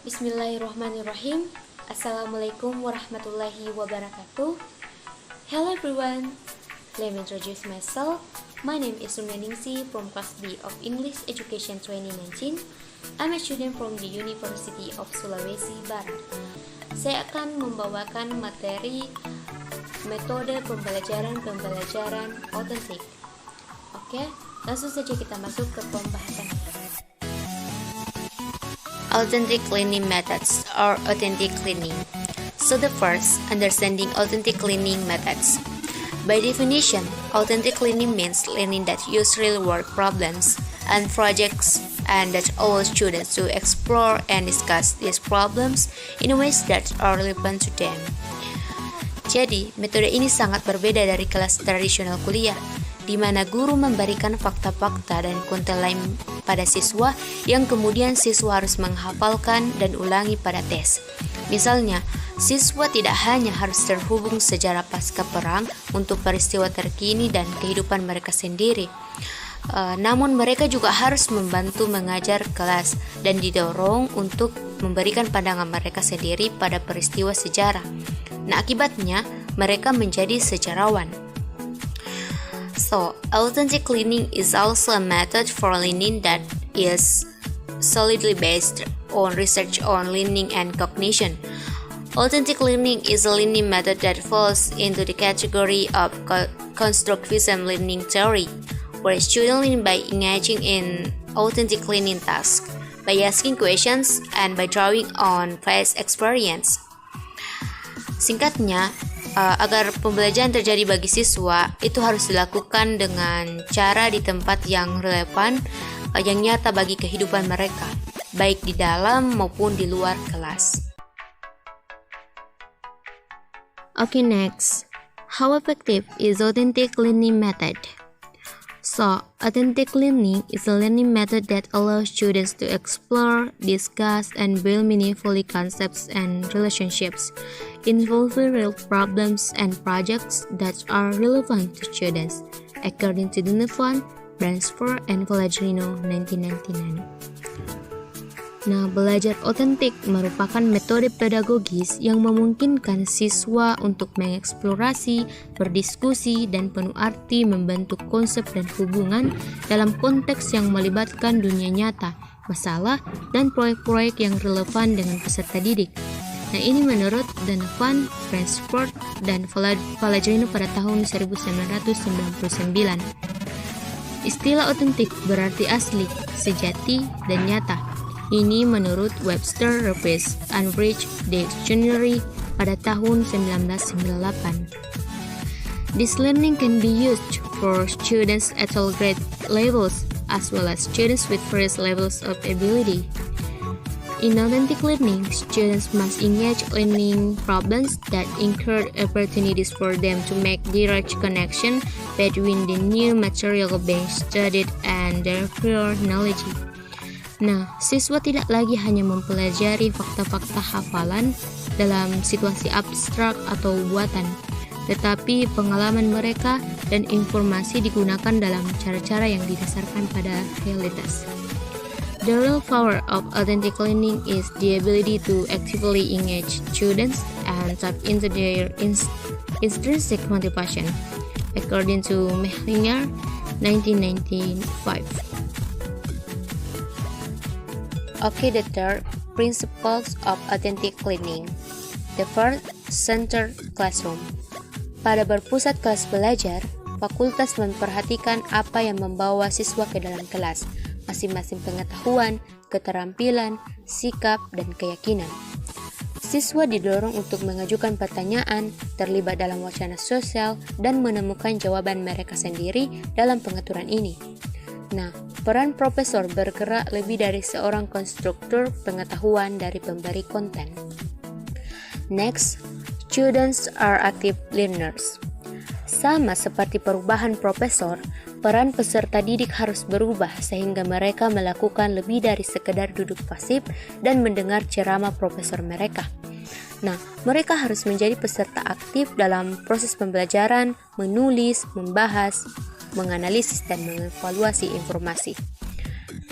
Bismillahirrahmanirrahim. Assalamualaikum warahmatullahi wabarakatuh. Hello everyone. Let me introduce myself. My name is Suryaningsi from Class B of English Education 2019. I'm a student from the University of Sulawesi Barat. Saya akan membawakan materi metode pembelajaran otentik. Oke, langsung saja kita masuk ke pembahasan. Authentic learning methods or authentic learning. So the first, understanding authentic learning methods. By definition, authentic learning means learning that use real-world problems and projects and that allows students to explore and discuss these problems in ways that are relevant to them. Jadi, metode ini sangat berbeda dari kelas tradisional kuliah, di mana guru memberikan fakta-fakta dan konten lain pada siswa yang kemudian siswa harus menghafalkan dan ulangi pada tes. Misalnya, siswa tidak hanya harus terhubung sejarah pasca perang untuk peristiwa terkini dan kehidupan mereka sendiri, namun mereka juga harus membantu mengajar kelas dan didorong untuk memberikan pandangan mereka sendiri pada peristiwa sejarah. Nah, akibatnya mereka menjadi sejarawan. So, authentic learning is also a method for learning that is solidly based on research on learning and cognition. Authentic learning is a learning method that falls into the category of constructivism learning theory, where students learn by engaging in authentic learning tasks, by asking questions, and by drawing on past experience. Singkatnya, agar pembelajaran terjadi bagi siswa, itu harus dilakukan dengan cara di tempat yang relevan, yang nyata bagi kehidupan mereka, baik di dalam maupun di luar kelas. Okay, next. How effective is authentic learning method? So, authentic learning is a learning method that allows students to explore, discuss, and build meaningful concepts and relationships involving real problems and projects that are relevant to students, according to Donovan, Bransford, and Pellegrino, 1999. Nah, belajar otentik merupakan metode pedagogis yang memungkinkan siswa untuk mengeksplorasi, berdiskusi, dan penuh arti membentuk konsep dan hubungan dalam konteks yang melibatkan dunia nyata, masalah, dan proyek-proyek yang relevan dengan peserta didik. Nah, ini menurut Donovan, Bransford, dan Pellegrino pada tahun 1999. Istilah otentik berarti asli, sejati, dan nyata. Ini menurut Webster Revised Unabridged Dictionary pada tahun 1998. This learning can be used for students at all grade levels as well as students with various levels of ability. In authentic learning, students must engage learning problems that include opportunities for them to make direct connection between the new material being studied and their prior knowledge. Nah, siswa tidak lagi hanya mempelajari fakta-fakta hafalan dalam situasi abstrak atau buatan, tetapi pengalaman mereka dan informasi digunakan dalam cara-cara yang didasarkan pada realitas. The real power of authentic learning is the ability to actively engage students and tap into their intrinsic motivation, according to Mehlinger, 1995. Okay, the third, principles of authentic learning. The first, center classroom. Pada berpusat kelas belajar, fakultas memperhatikan apa yang membawa siswa ke dalam kelas, masing-masing pengetahuan, keterampilan, sikap, dan keyakinan. Siswa didorong untuk mengajukan pertanyaan, terlibat dalam wacana sosial, dan menemukan jawaban mereka sendiri dalam pengaturan ini. Nah, peran profesor bergerak lebih dari seorang konstruktur pengetahuan dari pemberi konten. Next, students are active learners. Sama seperti perubahan profesor, peran peserta didik harus berubah sehingga mereka melakukan lebih dari sekedar duduk pasif dan mendengar ceramah profesor mereka. Nah, mereka harus menjadi peserta aktif dalam proses pembelajaran, menulis, membahas, menganalisis, dan mengevaluasi informasi.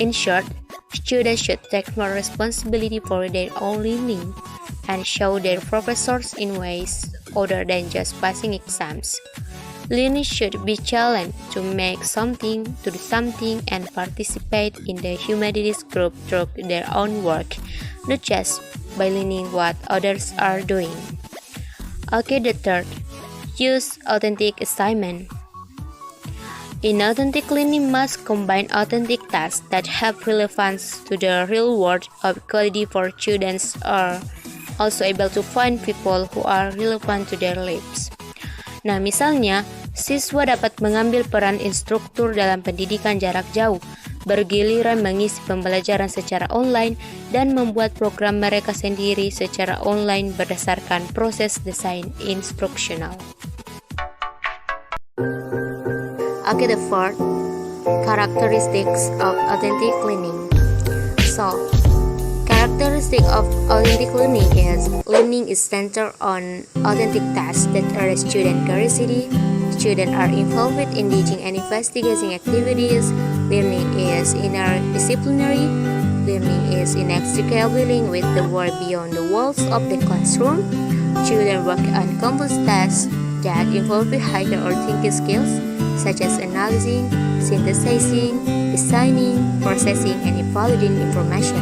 In short, students should take more responsibility for their own learning and show their professors in ways other than just passing exams. Learners should be challenged to make something, to do something, and participate in the humanities group through their own work, not just by learning what others are doing. Okay, the third, use authentic assignment. Inauthentic learning must combine authentic tasks that have relevance to the real world of equality for students are also able to find people who are relevant to their lives. Nah, misalnya, siswa dapat mengambil peran instruktur dalam pendidikan jarak jauh, bergiliran mengisi pembelajaran secara online, dan membuat program mereka sendiri secara online berdasarkan proses desain instruksional. Okay, the fourth, characteristics of authentic learning. So, characteristic of authentic learning is centered on authentic tasks that are student curiosity. Students are involved in engaging and investigating activities. Learning is interdisciplinary. Learning is inextricably linked with the world beyond the walls of the classroom. Children work on complex tasks that involve higher or thinking skills, such as analyzing, synthesizing, designing, processing, and evaluating information.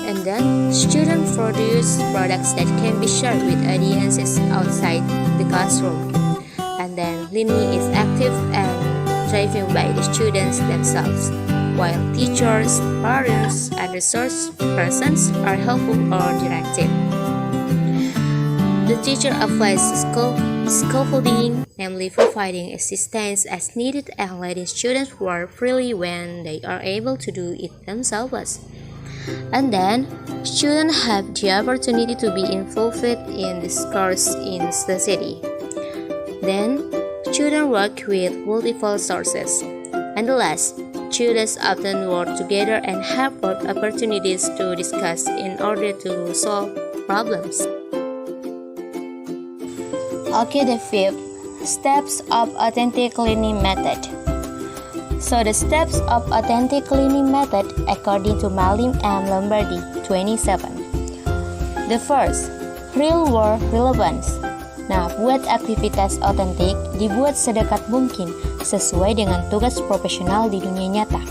And then, students produce products that can be shared with audiences outside the classroom. And then, learning is active and driven by the students themselves, while teachers, parents, and resource persons are helpful or directive. The teacher applies scaffolding, namely providing assistance as needed and letting students work freely when they are able to do it themselves. And then, students have the opportunity to be involved in discourse in the city. Then, students work with multiple sources. And the last, students often work together and have opportunities to discuss in order to solve problems. Okay, the fifth, steps of authentic learning method. So the steps of authentic learning method according to Malim and Lombardi 27. The first, real world relevance. Nah, buat aktivitas otentik dibuat sedekat mungkin sesuai dengan tugas profesional di dunia nyata.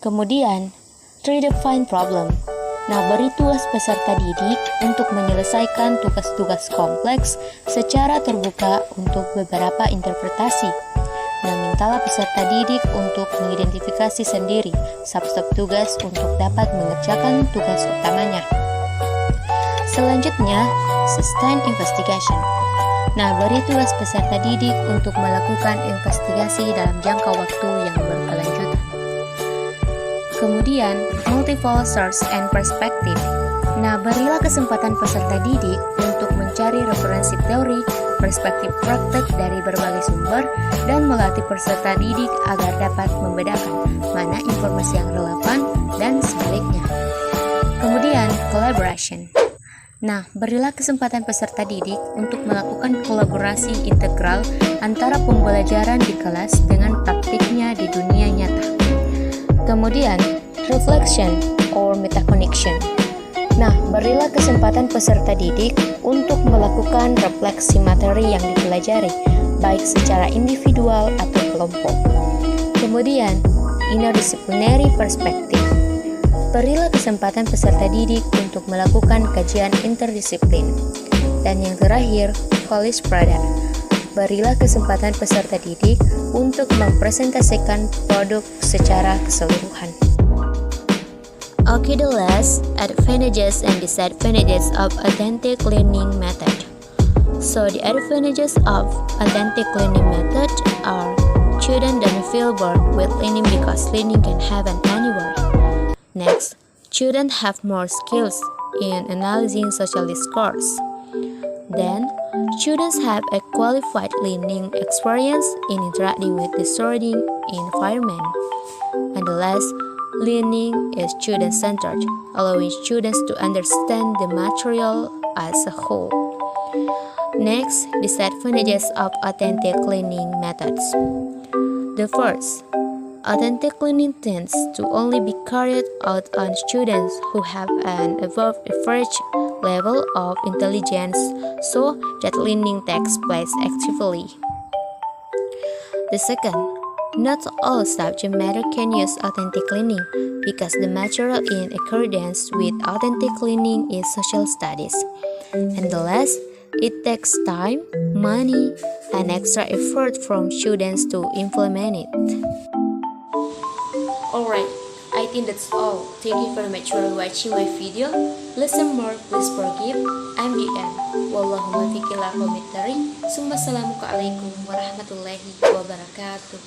Kemudian, redefine problem. Nah, beri tugas peserta didik untuk menyelesaikan tugas-tugas kompleks secara terbuka untuk beberapa interpretasi. Nah, mintalah peserta didik untuk mengidentifikasi sendiri sub-sub tugas untuk dapat mengerjakan tugas utamanya. Selanjutnya, sustain investigation. Nah, beri tugas peserta didik untuk melakukan investigasi dalam jangka waktu yang berkelanjutan. Kemudian, multiple source and perspective. Nah, berilah kesempatan peserta didik untuk mencari referensi teori, perspektif praktek dari berbagai sumber, dan melatih peserta didik agar dapat membedakan mana informasi yang relevan dan sebaliknya. Kemudian, collaboration. Nah, berilah kesempatan peserta didik untuk melakukan kolaborasi integral antara pembelajaran di kelas dengan praktiknya di dunia nyata. Kemudian, reflection or metaconnection. Nah, berilah kesempatan peserta didik untuk melakukan refleksi materi yang dipelajari, baik secara individual atau kelompok. Kemudian, interdisciplinary perspective. Berilah kesempatan peserta didik untuk melakukan kajian interdisiplin. Dan yang terakhir, college product. Berilah kesempatan peserta didik untuk mempresentasikan produk secara keseluruhan. Okay, the last, advantages and disadvantages of authentic learning method. So, the advantages of authentic learning method are students don't feel bored with learning because learning can happen anywhere. Next, students have more skills in analyzing social discourse. Then, students have a qualified learning experience in interacting with the surrounding environment. And the last, learning is student-centered, allowing students to understand the material as a whole. Next, disadvantages of authentic learning methods. The first, authentic cleaning tends to only be carried out on students who have an above average level of intelligence, so that learning takes place actively. The second, not all subject matter can use authentic cleaning because the material in accordance with authentic cleaning is social studies. And the last, it takes time, money, and extra effort from students to implement it. Alright, I think that's all. Thank you very much for watching my video. Listen more, please forgive. I'm GM. Wallahumma fiqhil komentari. Assalamualaikum warahmatullahi wabarakatuh.